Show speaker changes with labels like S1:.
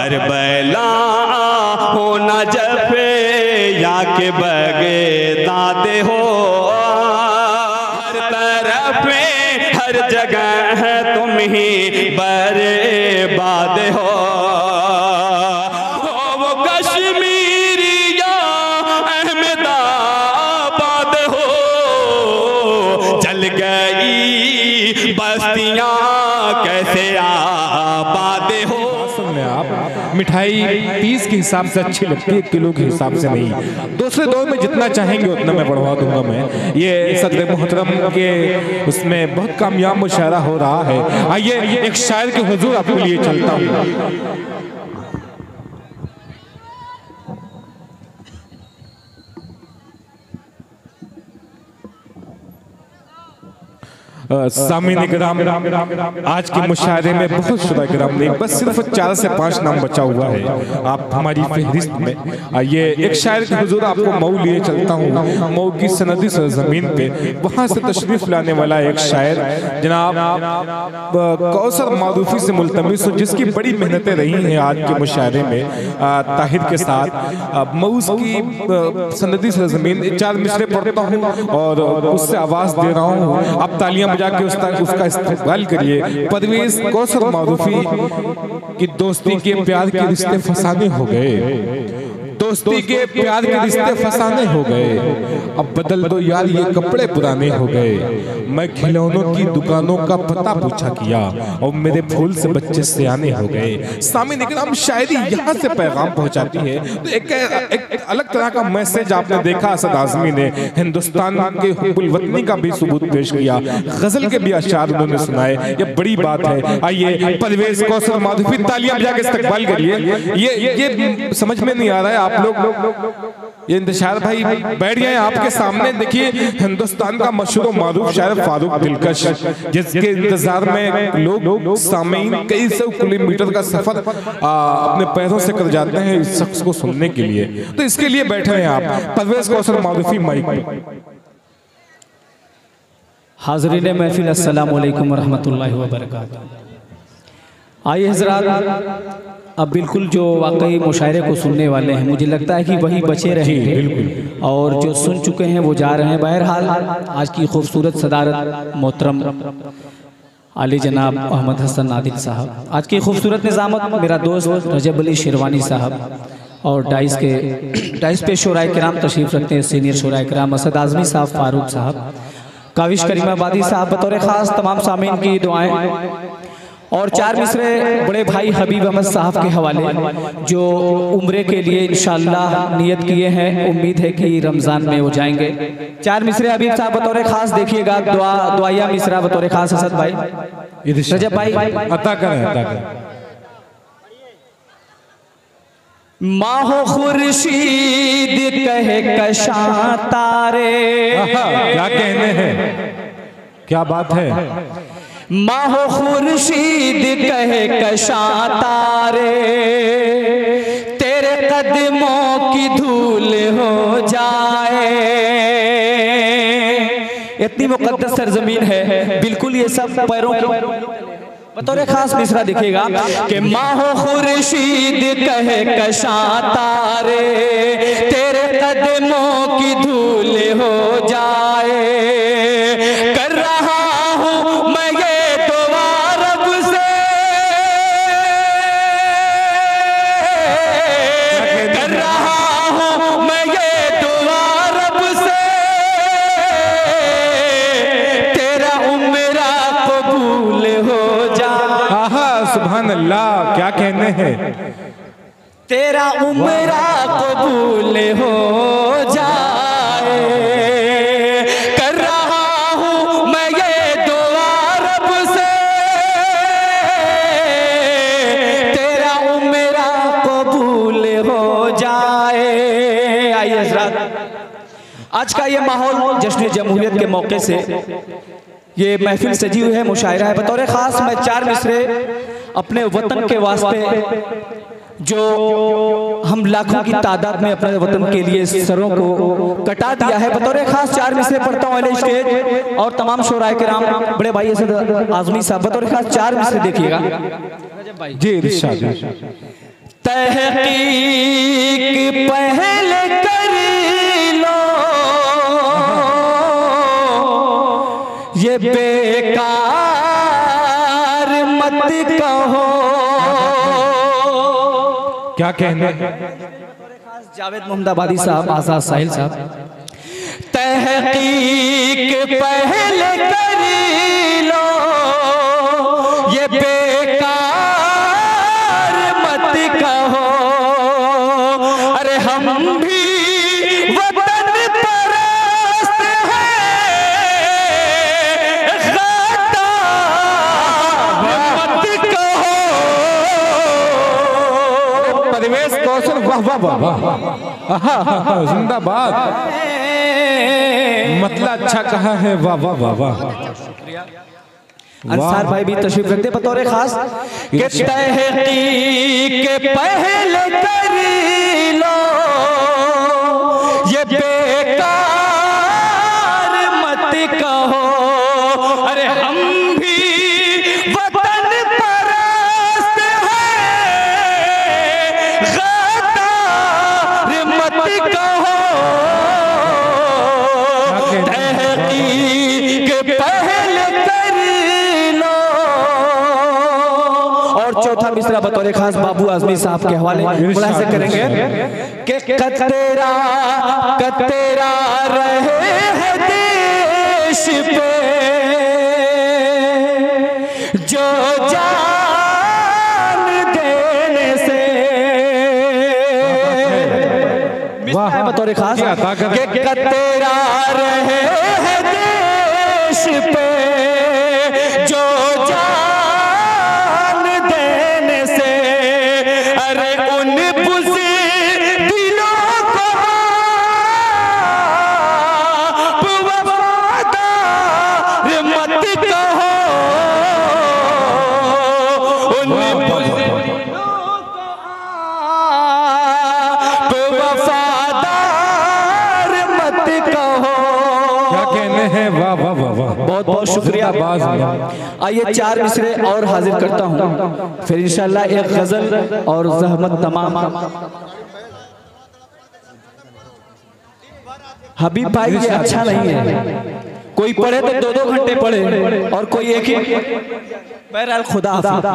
S1: Karbala हो न जफे या के बगे दादे हो, हर तरफ में हर जगह है तुम ही बर्बाद हो। वो कश्मीरी या अहमदाबाद हो, जल गई बस्तियां कैसे आबाद हो।
S2: आप मिठाई पीस के हिसाब से अच्छी लगती है, किलो के हिसाब से नहीं। दूसरे दौर में जितना चाहेंगे उतना मैं बढ़वा दूंगा। मैं ये सदर मोहतरम के उसमें बहुत कामयाब मुशायरा हो रहा है। आइए एक शायर के हुजूर आपके लिए चलता हूँ। सामीन इकराम, आज के मुशायरे में बहुत शुरा इकराम नहीं, बस सिर्फ 4 से 5 नाम बचा हुआ है आप हमारी फहरिस्त में। ये एक शायर के हुजूर आपको मऊ लिए चलता हूँ, मऊ की सनदी सरजमीन पे, वहाँ से तशरीफ लाने वाला एक शायर जनाब कौसर मारूफी से मुल्तमिस, जिसकी बड़ी मेहनतें रही हैं आज के मुशायरे में ताहिर के साथ। मऊ की सनदी सरजमीन 4 मिसरे पढ़ता हूँ और उससे आवाज़ दे रहा हूँ, आप तालियां बजा के उसका इस्तेमाल करिए। परवेज कौसर मारूफी की दोस्ती के प्यार के रिश्ते फसाने हो गए, दोस्ती के प्यार के रिश्ते फसाने हो गए, अब बदल दो यार ये कपड़े पुराने हो गए। मैं खिलौनों की दुकानों का पता पूछा किया और मेरे फूल से बच्चे सियाने हो गए। सामीन इकराम, शायरी यहाँ से पैगाम पहुँचाती है तो एक अलग तरह का मैसेज आपने देखा। असद आज़मी ने हिंदुस्तान के हुब्बुल वतनी का भी सबूत पेश किया, गजल के भी अशार उन्होंने सुनाए, ये बड़ी बात है। आइए परवेज कौसर मारूफी, तालियां बजा के इस्तकबाल करिए। ये समझ में नहीं आ रहा है आप लोग, ये इंतशार भाई बैठ गए आपके सामने। देखिए हिंदुस्तान का मशहूर मारूफ शायर फारूक दिलकश, जिसके इंतजार में लोग सामीन कई सौ किलोमीटर का सफर अपने पैरों से कर जाते हैं इस शख्स को सुनने के लिए, तो इसके लिए बैठे हैं आप। परवेज कौसर मारूफी माइक।
S3: हाज़रीन महफिल, अस्सलाम वालेकुम वरहमतुल्लाहि वबरकातुहू। आइए हज़रात, अब बिल्कुल जो वाकई मुशायरे को सुनने वाले हैं, मुझे लगता है कि वही बचे रहेंगे और जो सुन चुके हैं वो जा रहे हैं। बहरहाल आज की खूबसूरत सदारत मोहतरम आली जनाब अहमद हसन आदिल साहब, आज की खूबसूरत निज़ामत मेरा दोस्त रजब अली शेरवानी साहब, और डाइस पे शोराए किराम तशरीफ़ रखते हैं सीनियर शोराए किराम असद आज़मी साहब, फारूक साहब, काविश करीमाबादी साहब, बतौर ख़ास तमाम सामीन की दुआएं, और 4 मिसरे बड़े भाई हबीब अहमद साहब के हवाले जो उम्रे के लिए इंशाअल्लाह नियत किए हैं। उम्मीद है कि रमज़ान में वो जाएंगे। 4 मिसरे हबीब साहब बतौर ख़ास देखिएगा, दुआया मिसरा बतौर ख़ास असद भाई, रजब भाई
S2: अता करें।
S3: माहो खुर्शीद कहे कशां तारे,
S2: क्या कहने हैं, क्या बात है।
S3: माहो खुर्शीद कहे कशां तारे, तेरे कदमों की धूल हो जाए। इतनी मुकद्दस सरजमीन है, बिल्कुल ये सब पैरों की बतौर खास मिसरा दिखेगा कि माहो खुर्शीद कहे कशां तारे, तेरे कदमों की धूल हो जाए। कर रहा हूँ मैं ये दुआ रब से, कर रहा हूँ मैं ये दुआ रब से, तेरा उम्रा कबूल हो जाए।
S2: सुभान अल्लाह, क्या कहने हैं।
S3: तेरा उम्रा कबूल हो जाए। कर रहा हूँ मैं ये दुआ रब से, तेरा उम्रा कबूल हो जाए। आइए हज़रात, आज का ये माहौल जश्न जमहूरियत के मौके से ये महफिल सजी हुई है, मुशायरा है। बतौर ख़ास मैं 4 मिसरे अपने वतन के वास्ते, जो हम लाखों की तादाद में अपने वतन के लिए सरों को कटा दिया है, बतौर ख़ास 4 मिसरे पढ़ता हूँ स्टेज, और तमाम शोराए किराम बड़े भाई असद आज़मी साहब बतौर ख़ास 4 मिसरे देखिएगा।
S2: जी इरशाद।
S3: तहकीक पहले कर लो, ये बेकार मत कहो।
S2: क्या कहने
S3: जावेद मोहम्मदाबादी साहब, आजाद साहिल साहब। तहकीक पहले कर लो, ये बेकार मत कहो। अरे हम भी वतन परस्त हैं, गद्दार मत कहो।
S2: परिवेश कौशल, वाह वाह वाह वाह, जिंदाबाद। मतलब अच्छा कहा है, वाह वाह वाह वाह।
S3: अंसार भाई भी तशरीफ रखते बतौर खास कि तहकीक पहले कर लो, ये बेकार मत कहो। अरे हम भी वतन परस्त हैं, गद्दार मत कहो। तहकीक पहले कर लो। और चौथा मिसरा बतौर खास बाबू आजमी साहब के हवाले मुलाहिजा करेंगे कि कतेरा रहे हैं देश पे जो जान देने से। मिसरा बतौर खास कि कतेरा रहे हैं देश पे जो जान देने से। अरे उन दिलों को आप वफादार मत कहो। उन दिलों को आप वफादार मत कहो।
S2: क्या कहने हैं, वाह वाह वाह वाह।
S3: बहुत बहुत शुक्रिया। आइए 4 मिसरे और हाजिर करता हूँ, फिर इंशाल्लाह एक गजल और ज़हमत तमाम। हबीब भाई ये अच्छा नहीं है, कोई पढ़े तो 2-2 घंटे पढ़े और कोई एक ही। बहरहाल खुदा हाफ़िज़।